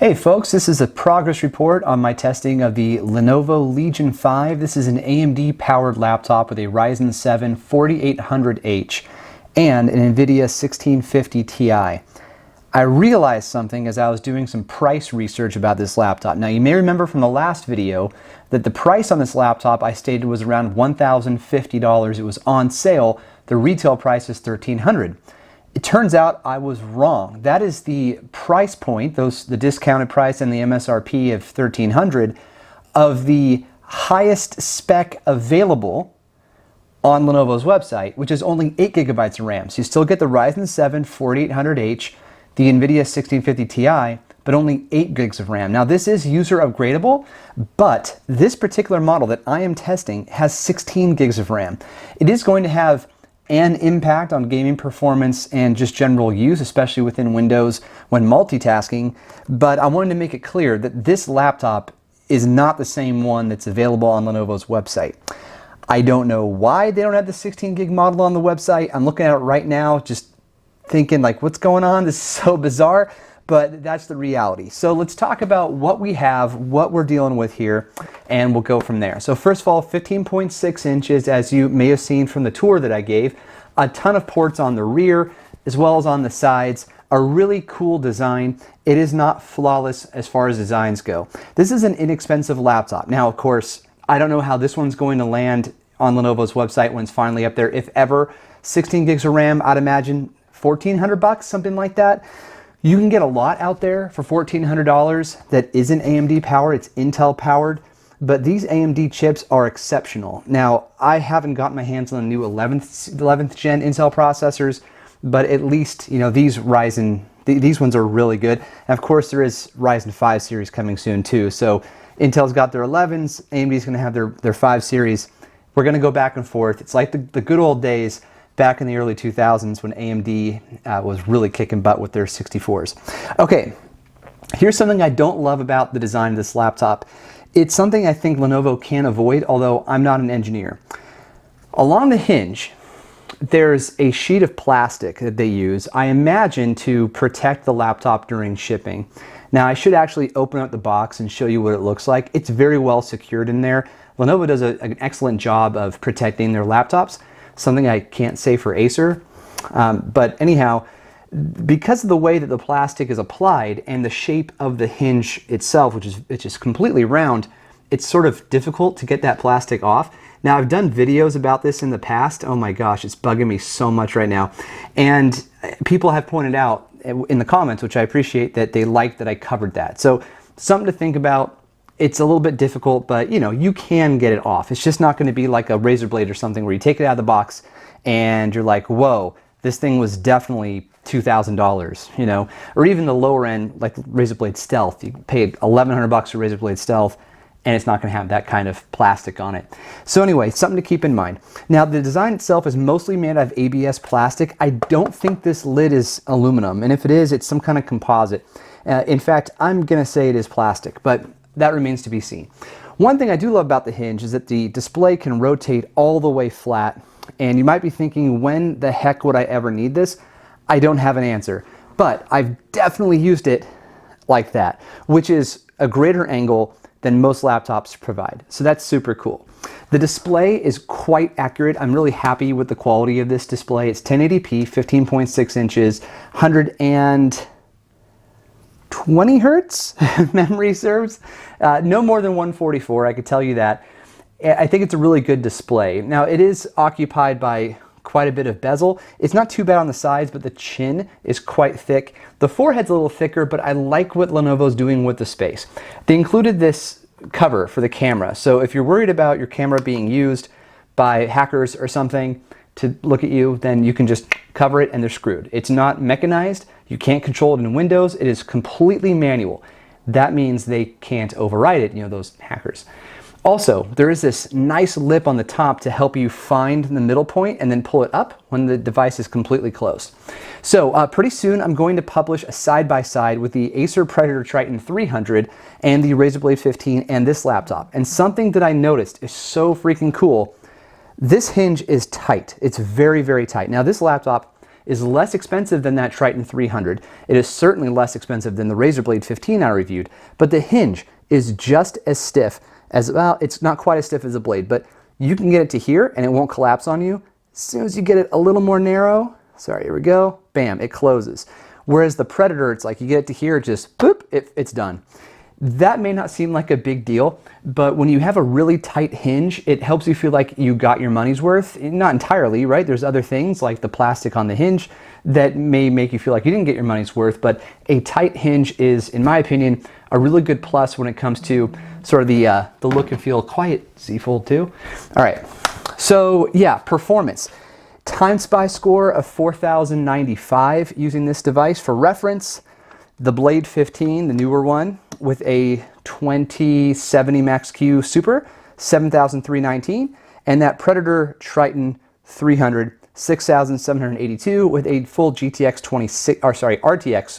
Hey folks, this is a progress report on my testing of the Lenovo Legion 5. This is an AMD powered laptop with a Ryzen 7 4800H and an NVIDIA 1650 Ti. I realized something as I was doing some price research about this laptop. Now you may remember from the last video that the price on this laptop I stated was around $1,050. It was on sale. The retail price is $1,300. It turns out I was wrong. That is the price point, the discounted price and the MSRP of $1,300 of the highest spec available on Lenovo's website, which is only 8 gigabytes of RAM. So you still get the Ryzen 7 4800H, the NVIDIA 1650 Ti, but only 8 gigs of RAM. Now this is user upgradable, but this particular model that I am testing has 16 gigs of RAM. It is going to have an impact on gaming performance and just general use, especially within Windows when multitasking, but I wanted to make it clear that this laptop is not the same one that's available on Lenovo's website. I don't know why they don't have the 16 gig model on the website. I'm looking at it right now just thinking like, what's going on? This is so bizarre, but that's the reality. So let's talk about what we have, what we're dealing with here, and we'll go from there. So first of all, 15.6 inches, as you may have seen from the tour that I gave, a ton of ports on the rear as well as on the sides, a really cool design. It is not flawless as far as designs go. This is an inexpensive laptop. Now, of course, I don't know how this one's going to land on Lenovo's website when it's finally up there. If ever, 16 gigs of RAM, I'd imagine $1,400, something like that. You can get a lot out there for $1,400 that isn't AMD powered, it's Intel powered, but these AMD chips are exceptional. Now, I haven't gotten my hands on the new 11th gen Intel processors, but at least, you know, these these ones are really good. And of course, there is Ryzen 5 series coming soon too. So Intel's got their 11s, AMD's gonna have their 5 series. We're gonna go back and forth. It's like the good old days back in the early 2000s when AMD was really kicking butt with their 64s. Okay, here's something I don't love about the design of this laptop. It's something I think Lenovo can avoid, although I'm not an engineer. Along the hinge, there's a sheet of plastic that they use, I imagine, to protect the laptop during shipping. Now, I should actually open up the box and show you what it looks like. It's very well secured in there. Lenovo does an excellent job of protecting their laptops. Something I can't say for Acer, but anyhow, because of the way that the plastic is applied and the shape of the hinge itself, which is completely round, it's sort of difficult to get that plastic off. Now, I've done videos about this in the past. Oh my gosh, it's bugging me so much right now. And people have pointed out in the comments, which I appreciate, that they like that I covered that. So something to think about. It's a little bit difficult, but you know, you can get it off. It's just not going to be like a razor blade or something where you take it out of the box and you're like, whoa, this thing was definitely $2,000, you know, or even the lower end, like razor blade stealth. You pay $1,100 for razor blade stealth and it's not going to have that kind of plastic on it. So anyway, something to keep in mind. Now, the design itself is mostly made out of ABS plastic. I don't think this lid is aluminum, and if it is, it's some kind of composite. In fact, I'm going to say it is plastic, but that remains to be seen. One thing I do love about the hinge is that the display can rotate all the way flat, and you might be thinking, when the heck would I ever need this? I don't have an answer, but I've definitely used it like that, which is a greater angle than most laptops provide. So that's super cool. The display is quite accurate. I'm really happy with the quality of this display. It's 1080p, 15.6 inches, 120 hertz, memory serves. No more than 144, I could tell you that. I think it's a really good display. Now, it is occupied by quite a bit of bezel. It's not too bad on the sides, but the chin is quite thick. The forehead's a little thicker, but I like what Lenovo's doing with the space. They included this cover for the camera. So if you're worried about your camera being used by hackers or something to look at you, then you can just cover it and they're screwed. It's not mechanized. You can't control it in Windows. It is completely manual. That means they can't override it, you know, those hackers. Also, there is this nice lip on the top to help you find the middle point and then pull it up when the device is completely closed. So pretty soon I'm going to publish a side-by-side with the Acer Predator Triton 300 and the Razer Blade 15 and this laptop. And something that I noticed is so freaking cool. This hinge is tight. It's very, very tight. Now, this laptop is less expensive than that Triton 300. It is certainly less expensive than the Razer Blade 15 I reviewed, but the hinge is just as stiff as, well, it's not quite as stiff as a Blade, but you can get it to here and it won't collapse on you. As soon as you get it a little more narrow, sorry, here we go, bam, it closes. Whereas the Predator, it's like you get it to here, just boop, it's done. That may not seem like a big deal, but when you have a really tight hinge, it helps you feel like you got your money's worth. Not entirely, right? There's other things like the plastic on the hinge that may make you feel like you didn't get your money's worth, but a tight hinge is, in my opinion, a really good plus when it comes to sort of the look and feel. Quiet Z-Fold too. All right, so yeah, performance. Time Spy score of 4,095 using this device. For reference, the Blade 15, the newer one, with a 2070 Max-Q Super, 7,319, and that Predator Triton 300, 6,782 with a full RTX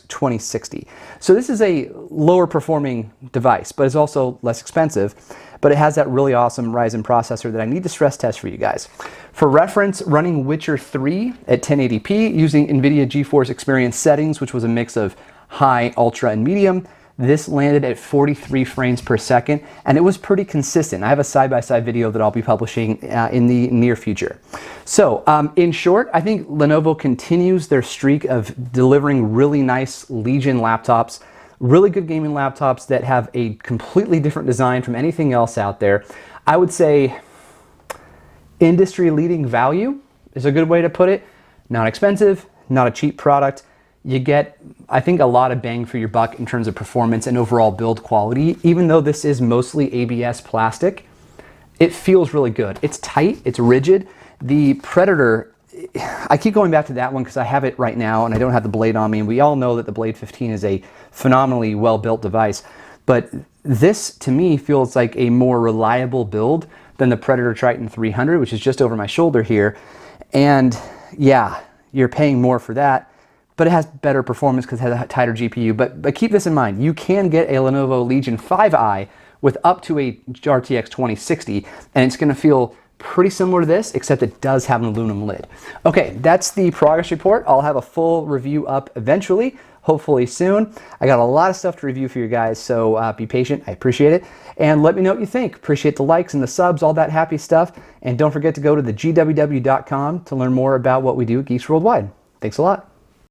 2060. So this is a lower performing device, but it's also less expensive, but it has that really awesome Ryzen processor that I need to stress test for you guys. For reference, running Witcher 3 at 1080p using NVIDIA GeForce Experience settings, which was a mix of high, ultra, and medium, this landed at 43 frames per second, and it was pretty consistent. I have a side-by-side video that I'll be publishing in the near future. So, in short, I think Lenovo continues their streak of delivering really nice Legion laptops, really good gaming laptops that have a completely different design from anything else out there. I would say industry-leading value is a good way to put it. Not expensive, not a cheap product. You get, I think, a lot of bang for your buck in terms of performance and overall build quality. Even though this is mostly ABS plastic, it feels really good. It's tight, it's rigid. The Predator, I keep going back to that one because I have it right now and I don't have the Blade on me, and we all know that the Blade 15 is a phenomenally well-built device. But this, to me, feels like a more reliable build than the Predator Triton 300, which is just over my shoulder here. And yeah, you're paying more for that, but it has better performance because it has a tighter GPU. But keep this in mind, you can get a Lenovo Legion 5i with up to a RTX 2060, and it's gonna feel pretty similar to this, except it does have an aluminum lid. Okay, that's the progress report. I'll have a full review up eventually, hopefully soon. I got a lot of stuff to review for you guys, so be patient, I appreciate it. And let me know what you think. Appreciate the likes and the subs, all that happy stuff. And don't forget to go to the gww.com to learn more about what we do at Geeks Worldwide. Thanks a lot.